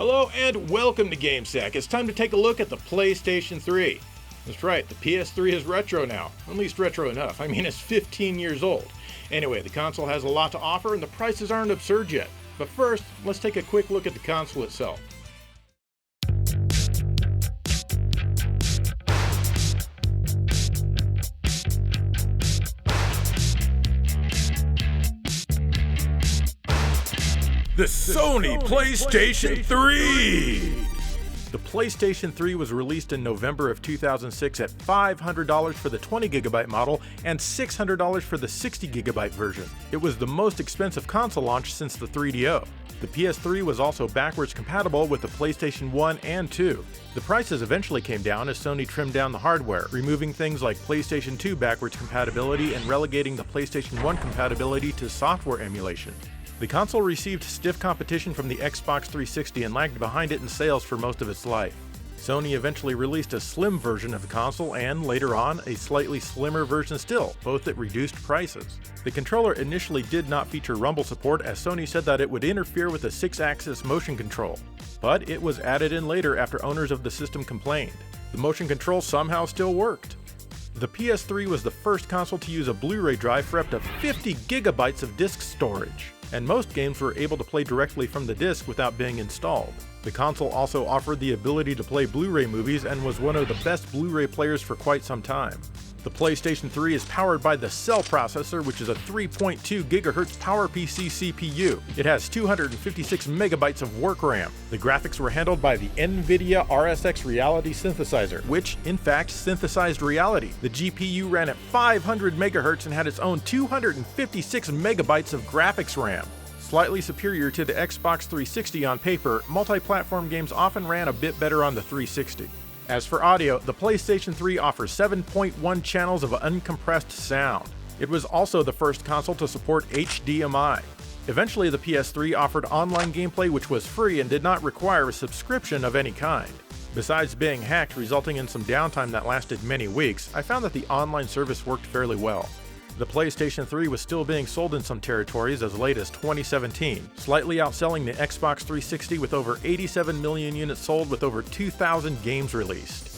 Hello and welcome to GameSack. It's time to take a look at the PlayStation 3. That's right, the PS3 is retro now. At least retro enough. I mean, it's 15 years old. Anyway, the console has a lot to offer and the prices aren't absurd yet. But first, let's take a quick look at the console itself. The Sony PlayStation 3! The PlayStation 3 was released in November of 2006 at $500 for the 20GB model and $600 for the 60GB version. It was the most expensive console launch since the 3DO. The PS3 was also backwards compatible with the PlayStation 1 and 2. The prices eventually came down as Sony trimmed down the hardware, removing things like PlayStation 2 backwards compatibility and relegating the PlayStation 1 compatibility to software emulation. The console received stiff competition from the Xbox 360 and lagged behind it in sales for most of its life. Sony eventually released a slim version of the console and, later on, a slightly slimmer version still, both at reduced prices. The controller initially did not feature rumble support as Sony said that it would interfere with the 6-axis motion control, but it was added in later after owners of the system complained. The motion control somehow still worked. The PS3 was the first console to use a Blu-ray drive for up to 50 gigabytes of disk storage, and most games were able to play directly from the disc without being installed. The console also offered the ability to play Blu-ray movies and was one of the best Blu-ray players for quite some time. The PlayStation 3 is powered by the Cell processor, which is a 3.2 GHz PowerPC CPU. It has 256 megabytes of work RAM. The graphics were handled by the NVIDIA RSX Reality Synthesizer, which in fact synthesized reality. The GPU ran at 500 MHz and had its own 256 megabytes of graphics RAM. Slightly superior to the Xbox 360 on paper, multi-platform games often ran a bit better on the 360. As for audio, the PlayStation 3 offers 7.1 channels of uncompressed sound. It was also the first console to support HDMI. Eventually, the PS3 offered online gameplay which was free and did not require a subscription of any kind. Besides being hacked, resulting in some downtime that lasted many weeks, I found that the online service worked fairly well. The PlayStation 3 was still being sold in some territories as late as 2017, slightly outselling the Xbox 360 with over 87 million units sold with over 2,000 games released.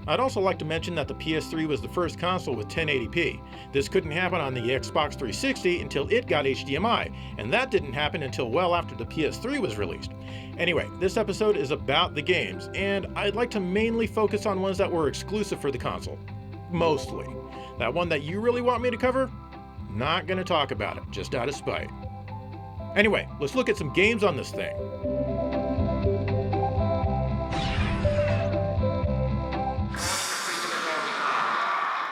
I'd also like to mention that the PS3 was the first console with 1080p. This couldn't happen on the Xbox 360 until it got HDMI, and that didn't happen until well after the PS3 was released. Anyway, this episode is about the games, and I'd like to mainly focus on ones that were exclusive for the console. Mostly. That one that you really want me to cover? Not gonna talk about it, just out of spite. Anyway, let's look at some games on this thing.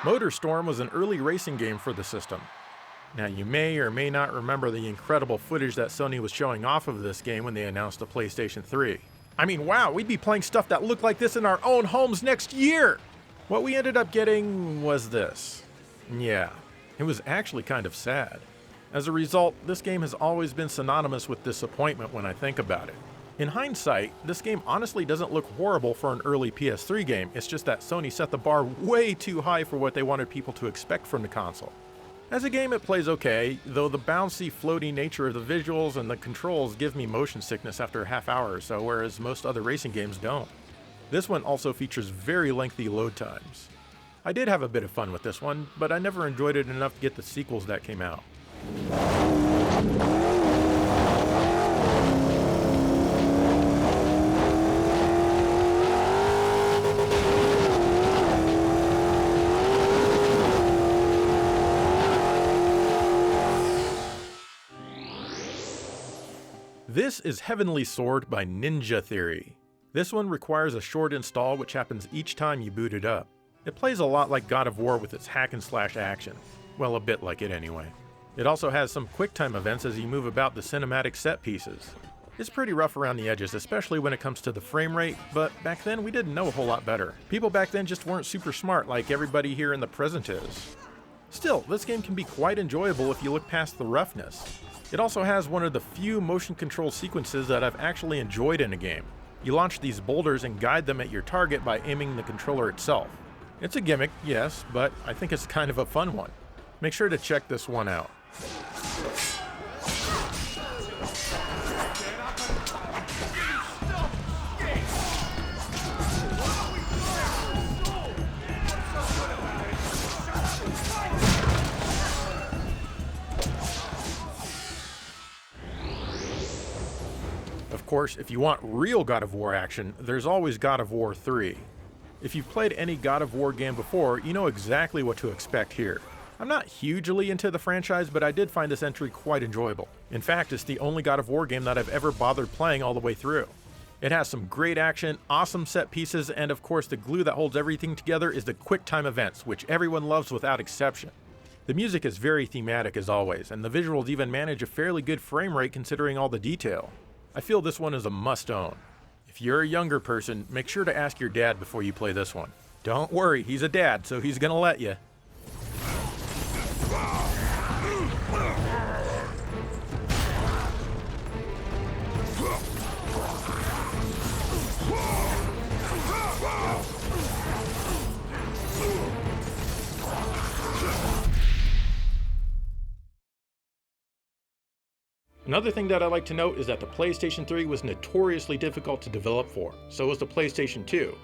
MotorStorm was an early racing game for the system. Now, you may or may not remember the incredible footage that Sony was showing off of this game when they announced the PlayStation 3. I mean, wow, we'd be playing stuff that looked like this in our own homes next year! What we ended up getting was this. Yeah, it was actually kind of sad. As a result, this game has always been synonymous with disappointment when I think about it. In hindsight, this game honestly doesn't look horrible for an early PS3 game, it's just that Sony set the bar way too high for what they wanted people to expect from the console. As a game it plays okay, though the bouncy, floaty nature of the visuals and the controls give me motion sickness after a half hour or so, whereas most other racing games don't. This one also features very lengthy load times. I did have a bit of fun with this one, but I never enjoyed it enough to get the sequels that came out. This is Heavenly Sword by Ninja Theory. This one requires a short install which happens each time you boot it up. It plays a lot like God of War with its hack and slash action. Well, a bit like it anyway. It also has some QuickTime events as you move about the cinematic set pieces. It's pretty rough around the edges, especially when it comes to the frame rate, but back then we didn't know a whole lot better. People back then just weren't super smart like everybody here in the present is. Still, this game can be quite enjoyable if you look past the roughness. It also has one of the few motion control sequences that I've actually enjoyed in a game. You launch these boulders and guide them at your target by aiming the controller itself. It's a gimmick, yes, but I think it's kind of a fun one. Make sure to check this one out. Of course, if you want real God of War action, there's always God of War 3. If you've played any God of War game before, you know exactly what to expect here. I'm not hugely into the franchise, but I did find this entry quite enjoyable. In fact, it's the only God of War game that I've ever bothered playing all the way through. It has some great action, awesome set pieces, and of course the glue that holds everything together is the quick time events, which everyone loves without exception. The music is very thematic as always, and the visuals even manage a fairly good frame rate considering all the detail. I feel this one is a must-own. If you're a younger person, make sure to ask your dad before you play this one. Don't worry, he's a dad, so he's gonna let you. Another thing that I like to note is that the PlayStation 3 was notoriously difficult to develop for, so was the PlayStation 2.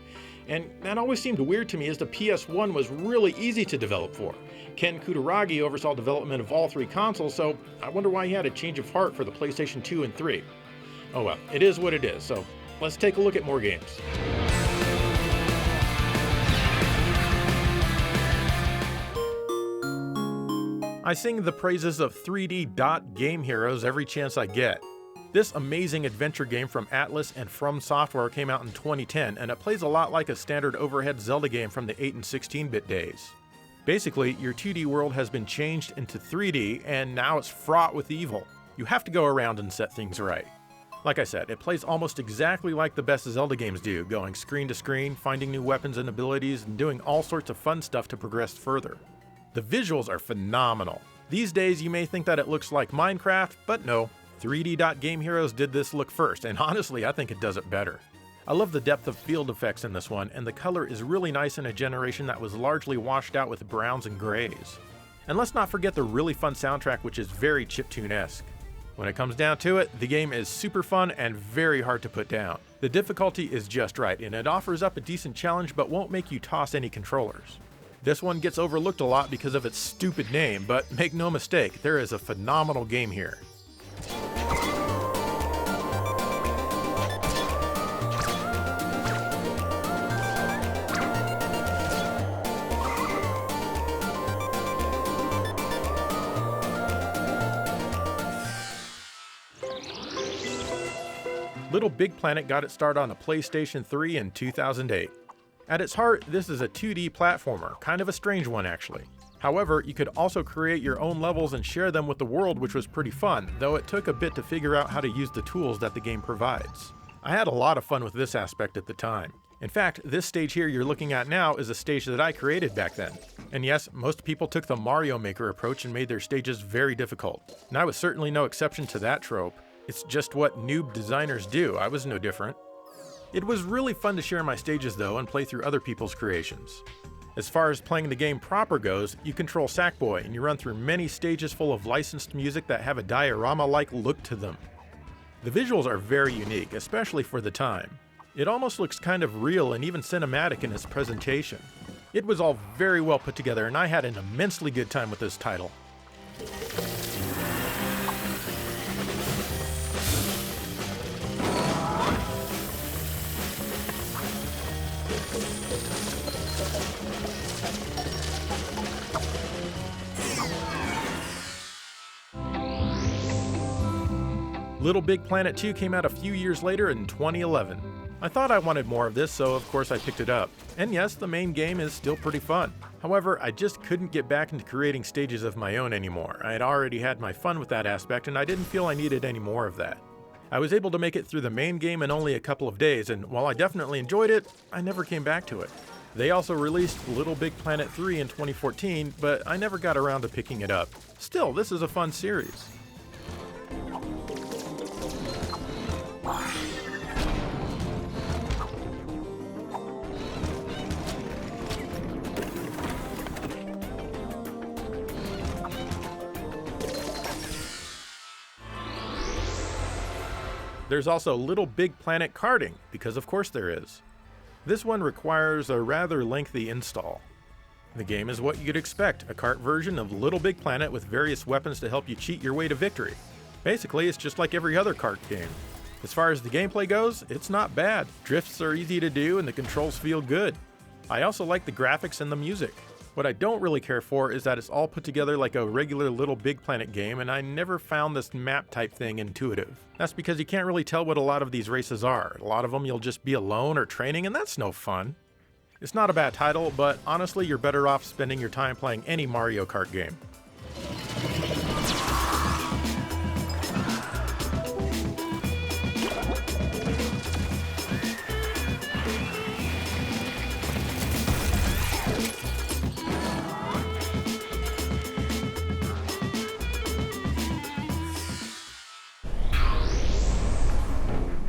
And that always seemed weird to me as the PS1 was really easy to develop for. Ken Kutaragi oversaw development of all three consoles, so I wonder why he had a change of heart for the PlayStation 2 and 3. Oh well, it is what it is, so let's take a look at more games. I sing the praises of 3D Dot Game Heroes every chance I get. This amazing adventure game from Atlas and From Software came out in 2010, and it plays a lot like a standard overhead Zelda game from the 8 and 16-bit days. Basically, your 2D world has been changed into 3D, and now it's fraught with evil. You have to go around and set things right. Like I said, it plays almost exactly like the best Zelda games do, going screen to screen, finding new weapons and abilities, and doing all sorts of fun stuff to progress further. The visuals are phenomenal. These days you may think that it looks like Minecraft, but no. 3D Dot Game Heroes did this look first, and honestly I think it does it better. I love the depth of field effects in this one, and the color is really nice in a generation that was largely washed out with browns and grays. And let's not forget the really fun soundtrack, which is very chiptune-esque. When it comes down to it, the game is super fun and very hard to put down. The difficulty is just right, and it offers up a decent challenge but won't make you toss any controllers. This one gets overlooked a lot because of its stupid name, but make no mistake, there is a phenomenal game here. Little Big Planet got its start on the PlayStation 3 in 2008. At its heart, this is a 2D platformer, kind of a strange one actually. However, you could also create your own levels and share them with the world, which was pretty fun, though it took a bit to figure out how to use the tools that the game provides. I had a lot of fun with this aspect at the time. In fact, this stage here you're looking at now is a stage that I created back then. And yes, most people took the Mario Maker approach and made their stages very difficult. And I was certainly no exception to that trope. It's just what noob designers do. I was no different. It was really fun to share my stages though and play through other people's creations. As far as playing the game proper goes, you control Sackboy and you run through many stages full of licensed music that have a diorama-like look to them. The visuals are very unique, especially for the time. It almost looks kind of real and even cinematic in its presentation. It was all very well put together and I had an immensely good time with this title. Little Big Planet 2 came out a few years later in 2011. I thought I wanted more of this, so of course I picked it up. And yes, the main game is still pretty fun. However, I just couldn't get back into creating stages of my own anymore. I had already had my fun with that aspect and I didn't feel I needed any more of that. I was able to make it through the main game in only a couple of days, and while I definitely enjoyed it, I never came back to it. They also released Little Big Planet 3 in 2014, but I never got around to picking it up. Still, this is a fun series. There's also Little Big Planet karting, because of course there is. This one requires a rather lengthy install. The game is what you'd expect, a kart version of Little Big Planet with various weapons to help you cheat your way to victory. Basically, it's just like every other kart game. As far as the gameplay goes, it's not bad. Drifts are easy to do and the controls feel good. I also like the graphics and the music. What I don't really care for is that it's all put together like a regular Little Big Planet game, and I never found this map type thing intuitive. That's because you can't really tell what a lot of these races are. A lot of them you'll just be alone or training, and that's no fun. It's not a bad title, but honestly you're better off spending your time playing any Mario Kart game.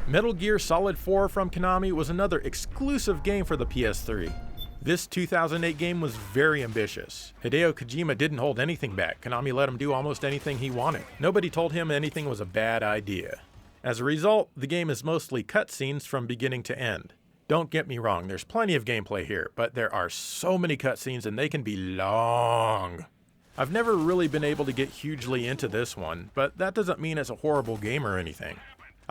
Metal Gear Solid 4 from Konami was another exclusive game for the PS3. This 2008 game was very ambitious. Hideo Kojima didn't hold anything back. Konami let him do almost anything he wanted. Nobody told him anything was a bad idea. As a result, the game is mostly cutscenes from beginning to end. Don't get me wrong, there's plenty of gameplay here, but there are so many cutscenes and they can be long. I've never really been able to get hugely into this one, but that doesn't mean it's a horrible game or anything.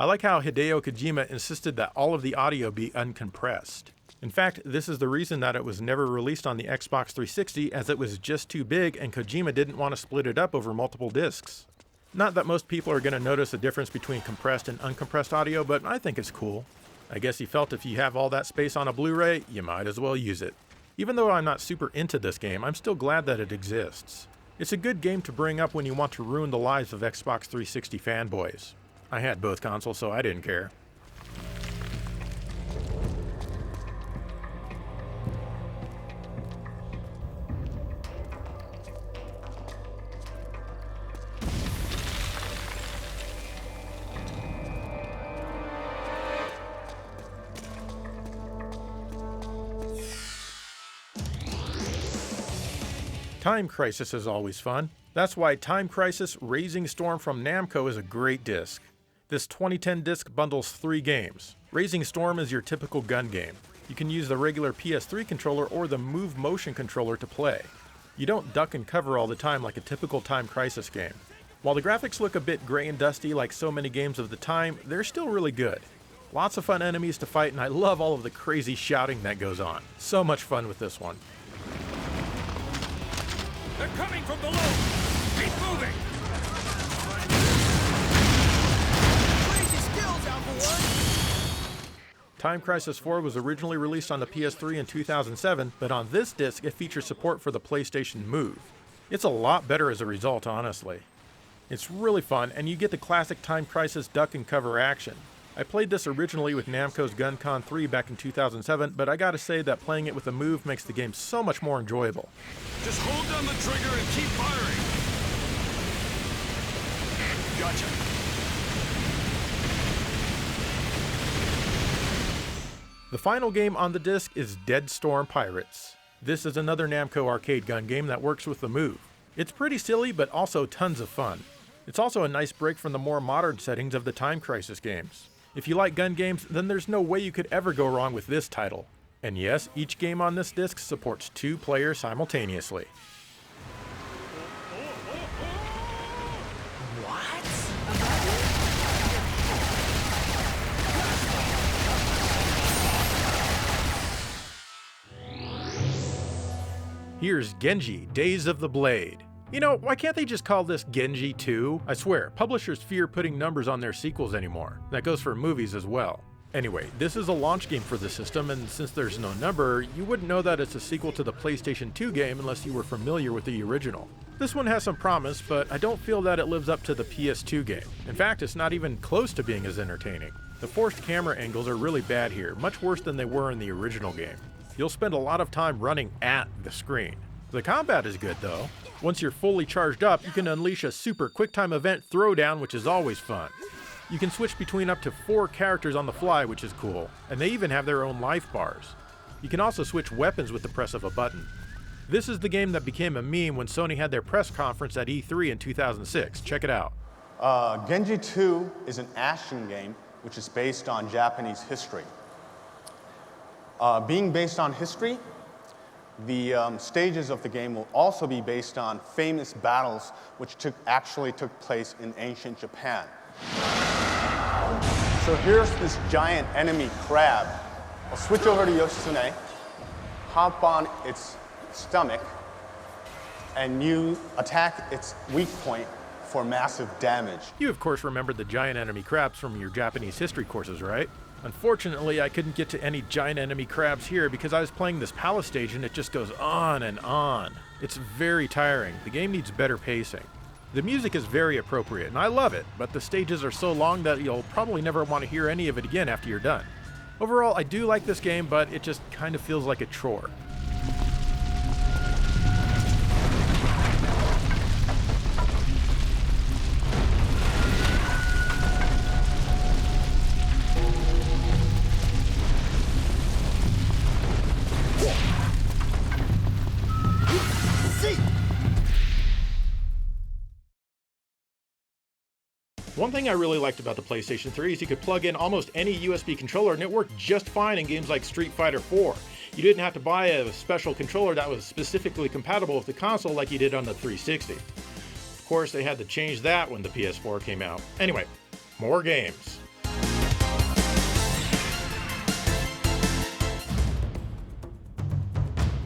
I like how Hideo Kojima insisted that all of the audio be uncompressed. In fact, this is the reason that it was never released on the Xbox 360, as it was just too big and Kojima didn't want to split it up over multiple discs. Not that most people are going to notice a difference between compressed and uncompressed audio, but I think it's cool. I guess he felt if you have all that space on a Blu-ray, you might as well use it. Even though I'm not super into this game, I'm still glad that it exists. It's a good game to bring up when you want to ruin the lives of Xbox 360 fanboys. I had both consoles, so I didn't care. Time Crisis is always fun. That's why Time Crisis Raising Storm from Namco is a great disc. This 2010 disc bundles 3 games. Raising Storm is your typical gun game. You can use the regular PS3 controller or the Move Motion controller to play. You don't duck and cover all the time like a typical Time Crisis game. While the graphics look a bit gray and dusty like so many games of the time, they're still really good. Lots of fun enemies to fight, and I love all of the crazy shouting that goes on. So much fun with this one. They're coming from below! Keep moving! Time Crisis 4 was originally released on the PS3 in 2007, but on this disc it features support for the PlayStation Move. It's a lot better as a result, honestly. It's really fun, and you get the classic Time Crisis duck and cover action. I played this originally with Namco's GunCon 3 back in 2007, but I gotta say that playing it with a Move makes the game so much more enjoyable. Just hold down the trigger and keep firing! Gotcha. The final game on the disc is Dead Storm Pirates. This is another Namco arcade gun game that works with the Move. It's pretty silly, but also tons of fun. It's also a nice break from the more modern settings of the Time Crisis games. If you like gun games, then there's no way you could ever go wrong with this title. And yes, each game on this disc supports 2 players simultaneously. Here's Genji, Days of the Blade. You know, why can't they just call this Genji 2? I swear, publishers fear putting numbers on their sequels anymore. That goes for movies as well. Anyway, this is a launch game for the system, and since there's no number, you wouldn't know that it's a sequel to the PlayStation 2 game unless you were familiar with the original. This one has some promise, but I don't feel that it lives up to the PS2 game. In fact, it's not even close to being as entertaining. The forced camera angles are really bad here, much worse than they were in the original game. You'll spend a lot of time running at the screen. The combat is good though. Once you're fully charged up, you can unleash a super QuickTime event throwdown, which is always fun. You can switch between up to 4 characters on the fly, which is cool, and they even have their own life bars. You can also switch weapons with the press of a button. This is the game that became a meme when Sony had their press conference at E3 in 2006. Check it out. Genji 2 is an action game which is based on Japanese history. Being based on history, the stages of the game will also be based on famous battles which actually took place in ancient Japan. So here's this giant enemy crab. I'll switch over to Yoshitsune, hop on its stomach, and you attack its weak point for massive damage. You of course remember the giant enemy crabs from your Japanese history courses, right? Unfortunately, I couldn't get to any giant enemy crabs here because I was playing this palace stage and it just goes on and on. It's very tiring. The game needs better pacing. The music is very appropriate and I love it, but the stages are so long that you'll probably never want to hear any of it again after you're done. Overall, I do like this game, but it just kind of feels like a chore. One thing I really liked about the PlayStation 3 is you could plug in almost any USB controller and it worked just fine in games like Street Fighter 4. You didn't have to buy a special controller that was specifically compatible with the console like you did on the 360. Of course, they had to change that when the PS4 came out. Anyway, more games.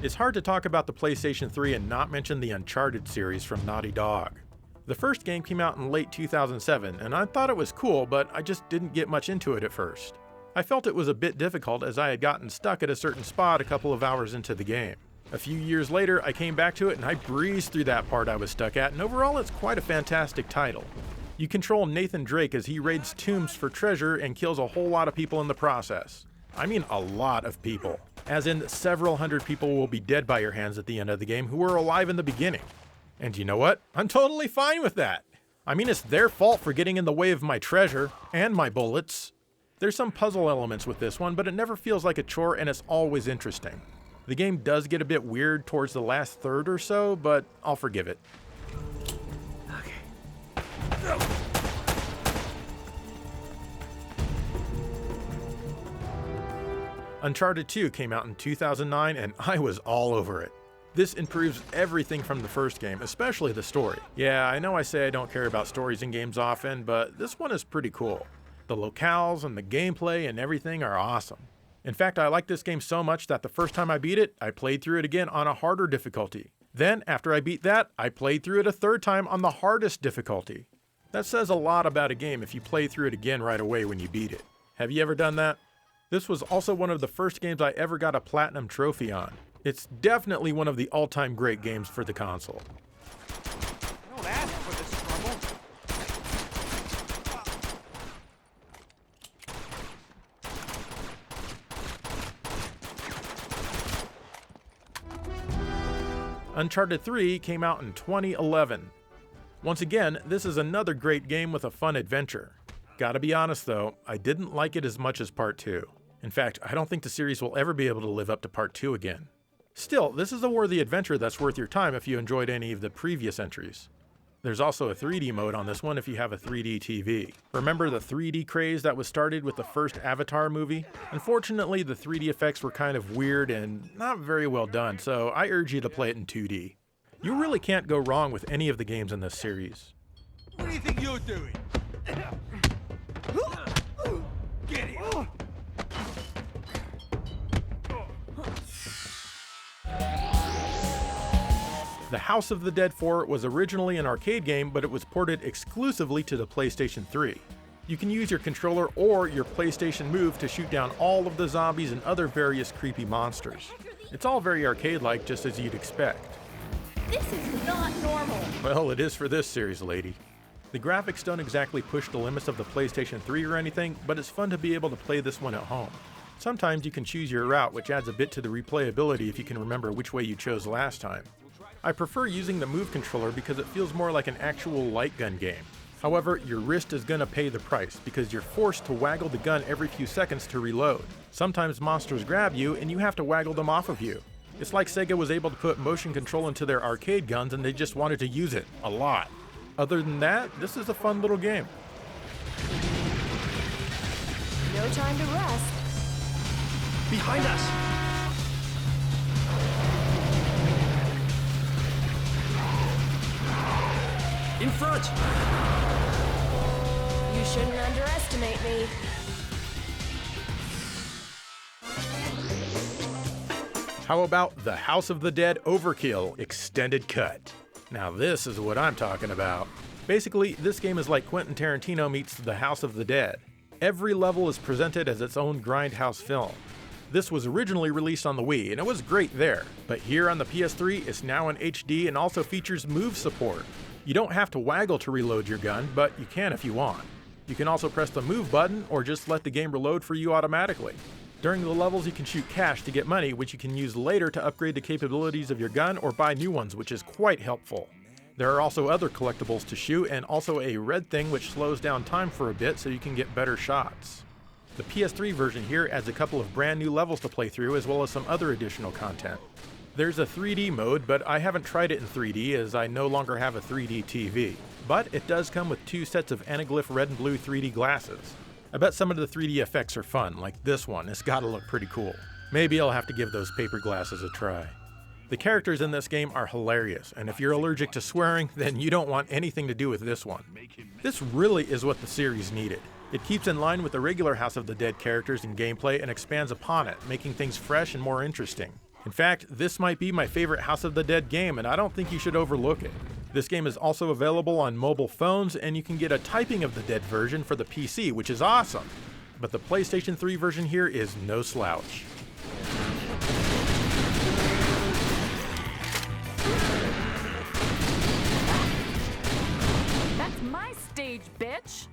It's hard to talk about the PlayStation 3 and not mention the Uncharted series from Naughty Dog. The first game came out in late 2007, and I thought it was cool, but I just didn't get much into it at first. I felt it was a bit difficult as I had gotten stuck at a certain spot a couple of hours into the game. A few years later, I came back to it and I breezed through that part I was stuck at, and overall it's quite a fantastic title. You control Nathan Drake as he raids tombs for treasure and kills a whole lot of people in the process. I mean a lot of people. As in, several hundred people will be dead by your hands at the end of the game who were alive in the beginning. And you know what? I'm totally fine with that. I mean, it's their fault for getting in the way of my treasure and my bullets. There's some puzzle elements with this one, but it never feels like a chore and it's always interesting. The game does get a bit weird towards the last third or so, but I'll forgive it. Okay. Uncharted 2 came out in 2009 and I was all over it. This improves everything from the first game, especially the story. Yeah, I know I say I don't care about stories in games often, but this one is pretty cool. The locales and the gameplay and everything are awesome. In fact, I like this game so much that the first time I beat it, I played through it again on a harder difficulty. Then, after I beat that, I played through it a third time on the hardest difficulty. That says a lot about a game if you play through it again right away when you beat it. Have you ever done that? This was also one of the first games I ever got a platinum trophy on. It's definitely one of the all-time great games for the console. Don't ask for this trouble. Uncharted 3 came out in 2011. Once again, this is another great game with a fun adventure. Gotta be honest though, I didn't like it as much as Part 2. In fact, I don't think the series will ever be able to live up to Part 2 again. Still, this is a worthy adventure that's worth your time if you enjoyed any of the previous entries. There's also a 3D mode on this one if you have a 3D TV. Remember the 3D craze that was started with the first Avatar movie? Unfortunately, the 3D effects were kind of weird and not very well done, so I urge you to play it in 2D. You really can't go wrong with any of the games in this series. What do you think you're doing? Get it! The House of the Dead 4 was originally an arcade game, but it was ported exclusively to the PlayStation 3. You can use your controller or your PlayStation Move to shoot down all of the zombies and other various creepy monsters. It's all very arcade-like, just as you'd expect. This is not normal. Well, it is for this series, lady. The graphics don't exactly push the limits of the PlayStation 3 or anything, but it's fun to be able to play this one at home. Sometimes you can choose your route, which adds a bit to the replayability if you can remember which way you chose last time. I prefer using the Move controller because it feels more like an actual light gun game. However, your wrist is gonna pay the price because you're forced to waggle the gun every few seconds to reload. Sometimes monsters grab you and you have to waggle them off of you. It's like Sega was able to put motion control into their arcade guns and they just wanted to use it a lot. Other than that, this is a fun little game. No time to rest. Behind us! In front! You shouldn't underestimate me. How about the House of the Dead Overkill Extended Cut? Now this is what I'm talking about. Basically, this game is like Quentin Tarantino meets The House of the Dead. Every level is presented as its own grindhouse film. This was originally released on the Wii, and it was great there, but here on the PS3 it's now in HD and also features move support. You don't have to waggle to reload your gun, but you can if you want. You can also press the move button or just let the game reload for you automatically. During the levels you can shoot cash to get money, which you can use later to upgrade the capabilities of your gun or buy new ones, which is quite helpful. There are also other collectibles to shoot and also a red thing which slows down time for a bit so you can get better shots. The PS3 version here adds a couple of brand new levels to play through as well as some other additional content. There's a 3D mode, but I haven't tried it in 3D as I no longer have a 3D TV. But it does come with 2 sets of Anaglyph red and blue 3D glasses. I bet some of the 3D effects are fun, like this one. It's gotta look pretty cool. Maybe I'll have to give those paper glasses a try. The characters in this game are hilarious, and if you're allergic to swearing, then you don't want anything to do with this one. This really is what the series needed. It keeps in line with the regular House of the Dead characters and gameplay and expands upon it, making things fresh and more interesting. In fact, this might be my favorite House of the Dead game, and I don't think you should overlook it. This game is also available on mobile phones, and you can get a Typing of the Dead version for the PC, which is awesome. But the PlayStation 3 version here is no slouch. That's my stage, bitch!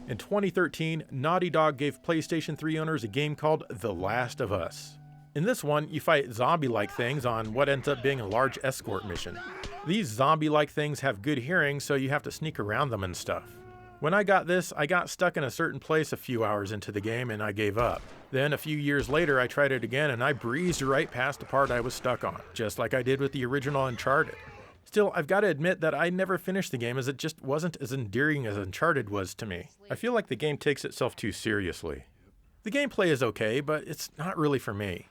In 2013, Naughty Dog gave PlayStation 3 owners a game called The Last of Us. In this one, you fight zombie-like things on what ends up being a large escort mission. These zombie-like things have good hearing, so you have to sneak around them and stuff. When I got this, I got stuck in a certain place a few hours into the game and I gave up. Then a few years later I tried it again and I breezed right past the part I was stuck on, just like I did with the original Uncharted. Still, I've got to admit that I never finished the game as it just wasn't as endearing as Uncharted was to me. I feel like the game takes itself too seriously. The gameplay is okay, but it's not really for me.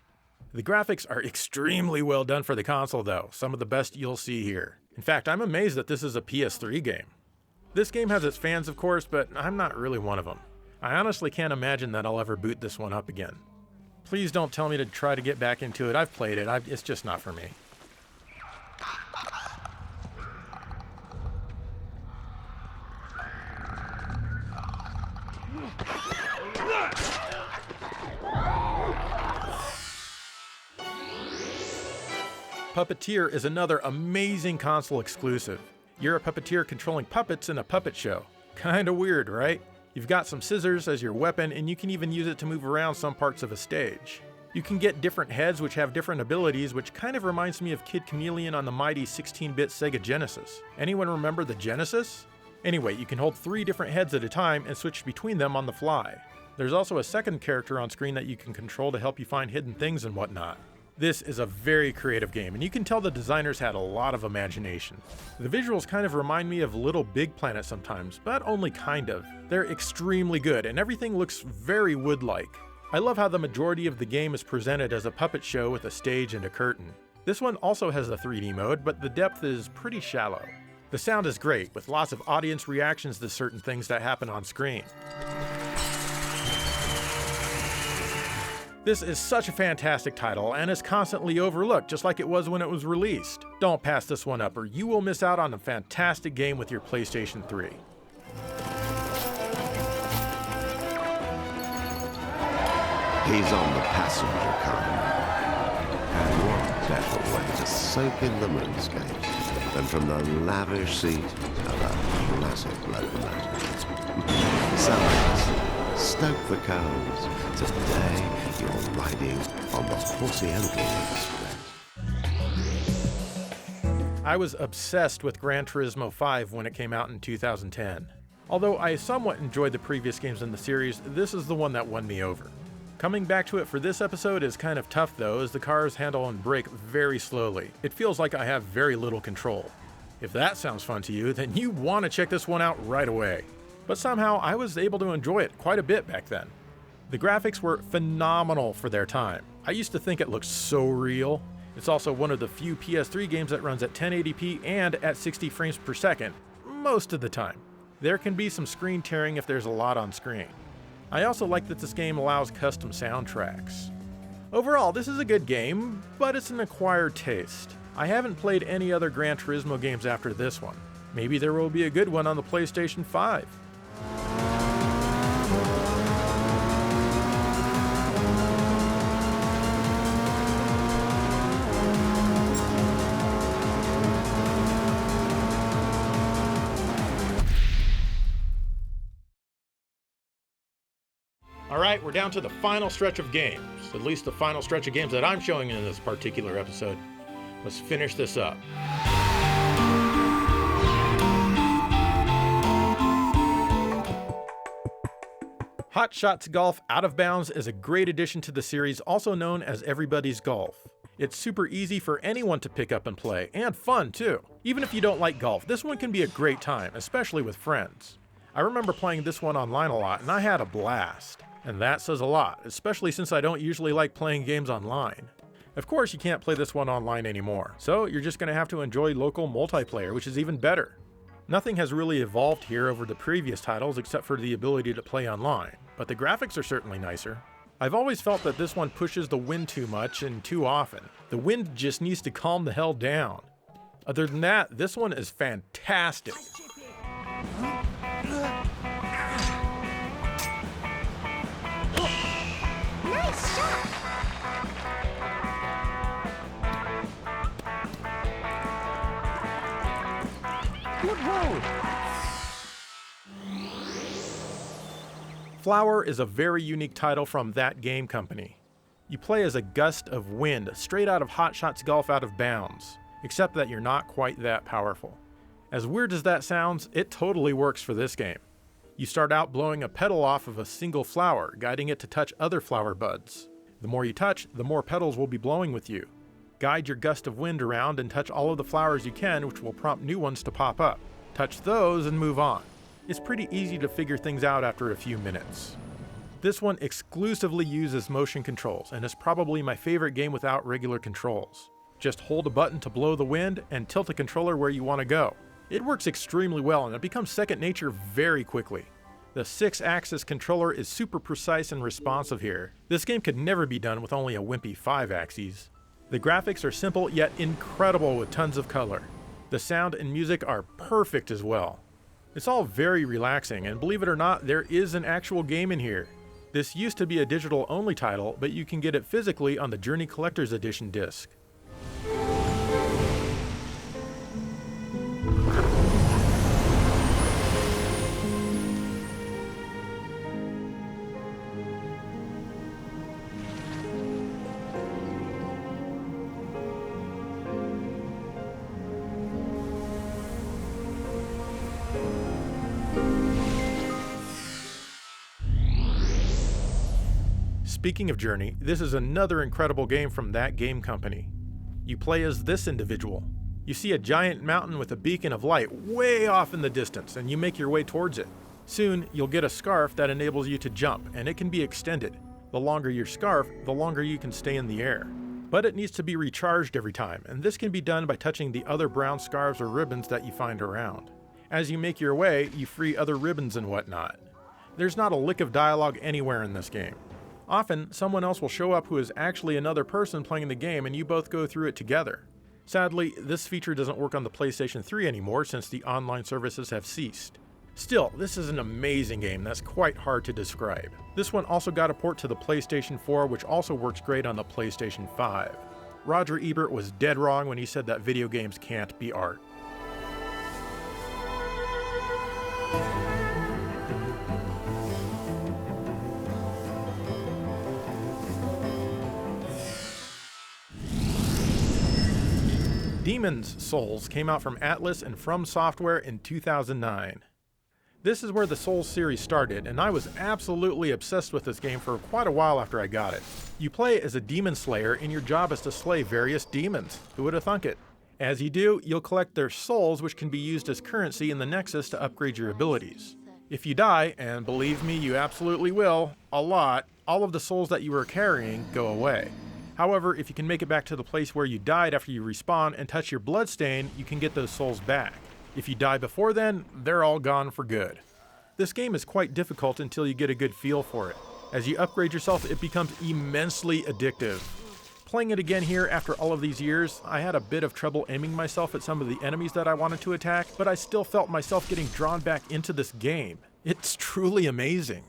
The graphics are extremely well done for the console though, some of the best you'll see here. In fact, I'm amazed that this is a PS3 game. This game has its fans of course, but I'm not really one of them. I honestly can't imagine that I'll ever boot this one up again. Please don't tell me to try to get back into it. I've played it, it's just not for me. Puppeteer is another amazing console exclusive. You're a puppeteer controlling puppets in a puppet show. Kinda weird, right? You've got some scissors as your weapon and you can even use it to move around some parts of a stage. You can get different heads which have different abilities, which kind of reminds me of Kid Chameleon on the mighty 16-bit Sega Genesis. Anyone remember the Genesis? Anyway, you can hold 3 different heads at a time and switch between them on the fly. There's also a second character on screen that you can control to help you find hidden things and whatnot. This is a very creative game, and you can tell the designers had a lot of imagination. The visuals kind of remind me of Little Big Planet sometimes, but only kind of. They're extremely good, and everything looks very wood-like. I love how the majority of the game is presented as a puppet show with a stage and a curtain. This one also has a 3D mode, but the depth is pretty shallow. The sound is great, with lots of audience reactions to certain things that happen on screen. This is such a fantastic title and is constantly overlooked just like it was when it was released. Don't pass this one up or you will miss out on a fantastic game with your PlayStation 3. He's on the passenger car now. And what better way to soak in the moonscape than from the lavish seat of a classic locomotive. So let's stoke the coals. Today you're riding on the Horsey Express. I was obsessed with Gran Turismo 5 when it came out in 2010. Although I somewhat enjoyed the previous games in the series, this is the one that won me over. Coming back to it for this episode is kind of tough though, as the cars handle and brake very slowly. It feels like I have very little control. If that sounds fun to you, then you want to check this one out right away. But somehow I was able to enjoy it quite a bit back then. The graphics were phenomenal for their time. I used to think it looked so real. It's also one of the few PS3 games that runs at 1080p and at 60 frames per second, most of the time. There can be some screen tearing if there's a lot on screen. I also like that this game allows custom soundtracks. Overall, this is a good game, but it's an acquired taste. I haven't played any other Gran Turismo games after this one. Maybe there will be a good one on the PlayStation 5. Alright, we're down to the final stretch of games. At least the final stretch of games that I'm showing in this particular episode. Let's finish this up. Hot Shots Golf Out of Bounds is a great addition to the series, also known as Everybody's Golf. It's super easy for anyone to pick up and play, and fun too. Even if you don't like golf, this one can be a great time, especially with friends. I remember playing this one online a lot, and I had a blast. And that says a lot, especially since I don't usually like playing games online. Of course, you can't play this one online anymore, so you're just going to have to enjoy local multiplayer, which is even better. Nothing has really evolved here over the previous titles except for the ability to play online, but the graphics are certainly nicer. I've always felt that this one pushes the wind too much and too often. The wind just needs to calm the hell down. Other than that, this one is fantastic. Nice shot! Good roll. Flower is a very unique title from that game company. You play as a gust of wind straight out of Hot Shots Golf Out of Bounds, except that you're not quite that powerful. As weird as that sounds, it totally works for this game. You start out blowing a petal off of a single flower, guiding it to touch other flower buds. The more you touch, the more petals will be blowing with you. Guide your gust of wind around and touch all of the flowers you can, which will prompt new ones to pop up. Touch those and move on. It's pretty easy to figure things out after a few minutes. This one exclusively uses motion controls and is probably my favorite game without regular controls. Just hold a button to blow the wind and tilt the controller where you want to go. It works extremely well and it becomes second nature very quickly. The 6-axis controller is super precise and responsive here. This game could never be done with only a wimpy 5 axes. The graphics are simple yet incredible with tons of color. The sound and music are perfect as well. It's all very relaxing, and believe it or not, there is an actual game in here. This used to be a digital-only title, but you can get it physically on the Journey Collector's Edition disc. Speaking of Journey, this is another incredible game from that game company. You play as this individual. You see a giant mountain with a beacon of light way off in the distance, and you make your way towards it. Soon, you'll get a scarf that enables you to jump, and it can be extended. The longer your scarf, the longer you can stay in the air. But it needs to be recharged every time, and this can be done by touching the other brown scarves or ribbons that you find around. As you make your way, you free other ribbons and whatnot. There's not a lick of dialogue anywhere in this game. Often, someone else will show up who is actually another person playing the game and you both go through it together. Sadly, this feature doesn't work on the PlayStation 3 anymore since the online services have ceased. Still, this is an amazing game that's quite hard to describe. This one also got a port to the PlayStation 4, which also works great on the PlayStation 5. Roger Ebert was dead wrong when he said that video games can't be art. Demon's Souls came out from Atlas and From Software in 2009. This is where the Souls series started, and I was absolutely obsessed with this game for quite a while after I got it. You play as a demon slayer, and your job is to slay various demons. Who would have thunk it? As you do, you'll collect their souls, which can be used as currency in the Nexus to upgrade your abilities. If you die, and believe me, you absolutely will, a lot, all of the souls that you were carrying go away. However, if you can make it back to the place where you died after you respawn and touch your bloodstain, you can get those souls back. If you die before then, they're all gone for good. This game is quite difficult until you get a good feel for it. As you upgrade yourself, it becomes immensely addictive. Playing it again here after all of these years, I had a bit of trouble aiming myself at some of the enemies that I wanted to attack, but I still felt myself getting drawn back into this game. It's truly amazing.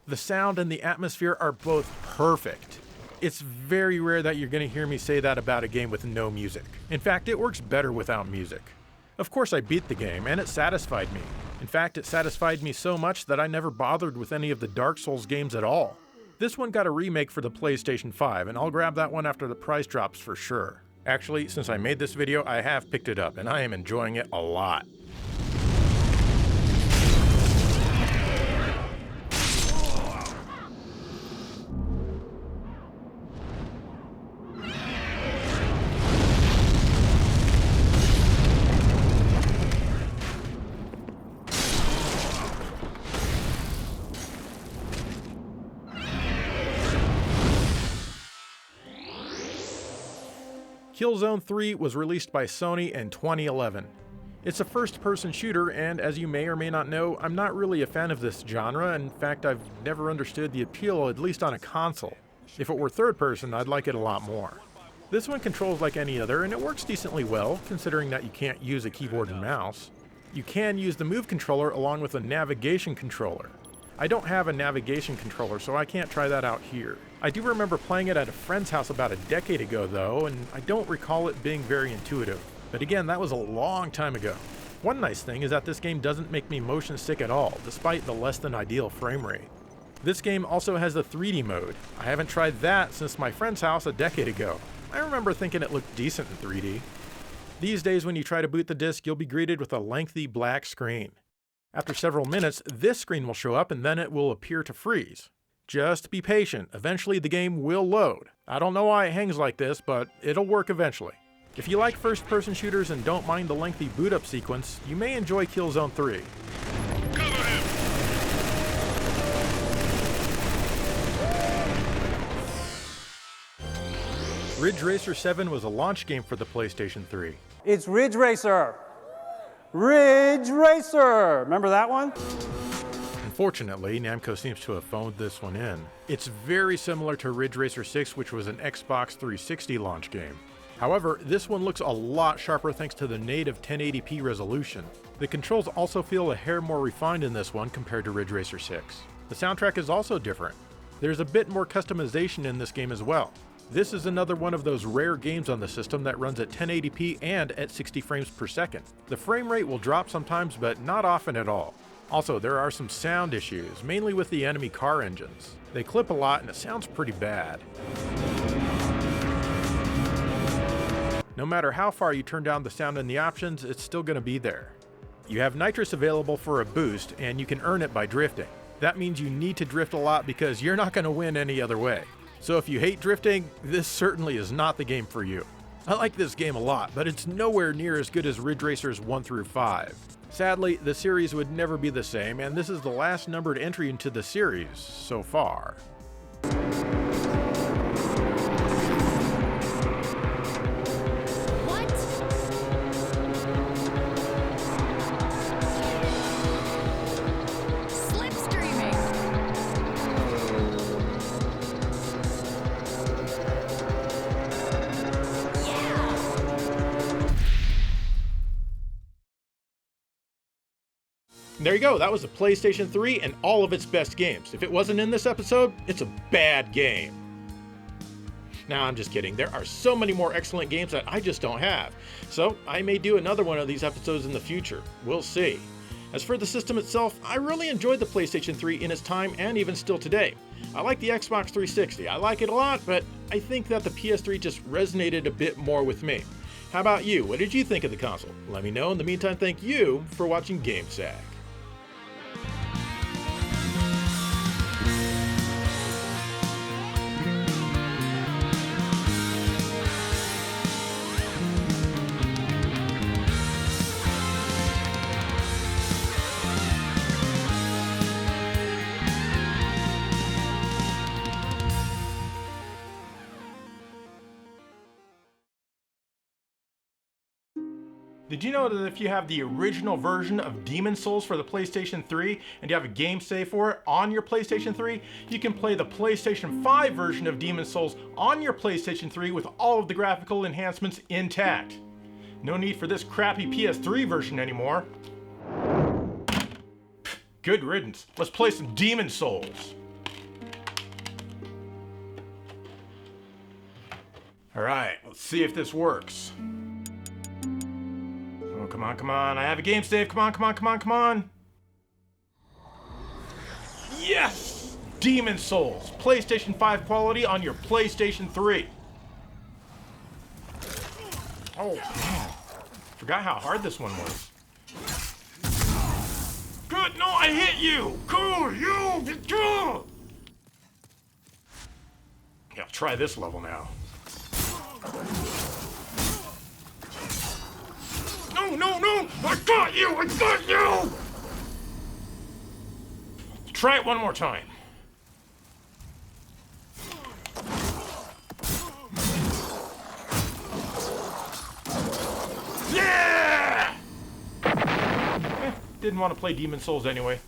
The sound and the atmosphere are both perfect. It's very rare that you're going to hear me say that about a game with no music. In fact, it works better without music. Of course I beat the game, and it satisfied me. In fact, it satisfied me so much that I never bothered with any of the Dark Souls games at all. This one got a remake for the PlayStation 5, and I'll grab that one after the price drops for sure. Actually, since I made this video, I have picked it up, and I am enjoying it a lot. Killzone 3 was released by Sony in 2011. It's a first-person shooter, and as you may or may not know, I'm not really a fan of this genre. In fact, I've never understood the appeal, at least on a console. If it were third-person, I'd like it a lot more. This one controls like any other, and it works decently well, considering that you can't use a keyboard and mouse. You can use the Move controller along with a navigation controller. I don't have a navigation controller, so I can't try that out here. I do remember playing it at a friend's house about a decade ago though, and I don't recall it being very intuitive. But again, that was a long time ago. One nice thing is that this game doesn't make me motion sick at all, despite the less than ideal frame rate. This game also has the 3D mode. I haven't tried that since my friend's house a decade ago. I remember thinking it looked decent in 3D. These days when you try to boot the disc, you'll be greeted with a lengthy black screen. After several minutes, this screen will show up and then it will appear to freeze. Just be patient, eventually the game will load. I don't know why it hangs like this, but it'll work eventually. If you like first-person shooters and don't mind the lengthy boot-up sequence, you may enjoy Killzone 3. Ridge Racer 7 was a launch game for the PlayStation 3. It's Ridge Racer. Ridge Racer. Remember that one? Unfortunately, Namco seems to have phoned this one in. It's very similar to Ridge Racer 6, which was an Xbox 360 launch game. However, this one looks a lot sharper thanks to the native 1080p resolution. The controls also feel a hair more refined in this one compared to Ridge Racer 6. The soundtrack is also different. There's a bit more customization in this game as well. This is another one of those rare games on the system that runs at 1080p and at 60 frames per second. The frame rate will drop sometimes, but not often at all. Also, there are some sound issues, mainly with the enemy car engines. They clip a lot and it sounds pretty bad. No matter how far you turn down the sound in the options, it's still going to be there. You have nitrous available for a boost, and you can earn it by drifting. That means you need to drift a lot because you're not going to win any other way. So if you hate drifting, this certainly is not the game for you. I like this game a lot, but it's nowhere near as good as Ridge Racers 1 through 5. Sadly, the series would never be the same, and this is the last numbered entry into the series so far. There you go, that was the PlayStation 3 and all of its best games. If it wasn't in this episode, it's a bad game. Nah, I'm just kidding. There are so many more excellent games that I just don't have. So I may do another one of these episodes in the future. We'll see. As for the system itself, I really enjoyed the PlayStation 3 in its time and even still today. I like the Xbox 360. I like it a lot, but I think that the PS3 just resonated a bit more with me. How about you? What did you think of the console? Let me know. In the meantime, thank you for watching GameSack. Did you know that if you have the original version of Demon Souls for the PlayStation 3 and you have a game save for it on your PlayStation 3, you can play the PlayStation 5 version of Demon Souls on your PlayStation 3 with all of the graphical enhancements intact. No need for this crappy PS3 version anymore. Good riddance. Let's play some Demon Souls. Alright, let's see if this works. Oh, come on, come on. I have a game save. Come on, come on, come on, come on. Yes! Demon Souls. PlayStation 5 quality on your PlayStation 3. Oh, man. Forgot how hard this one was. Good, no, I hit you! Cool, you! Yeah, try this level now. No, no, no! I got you! I got you! Try it one more time. Yeah! Didn't want to play Demon Souls anyway.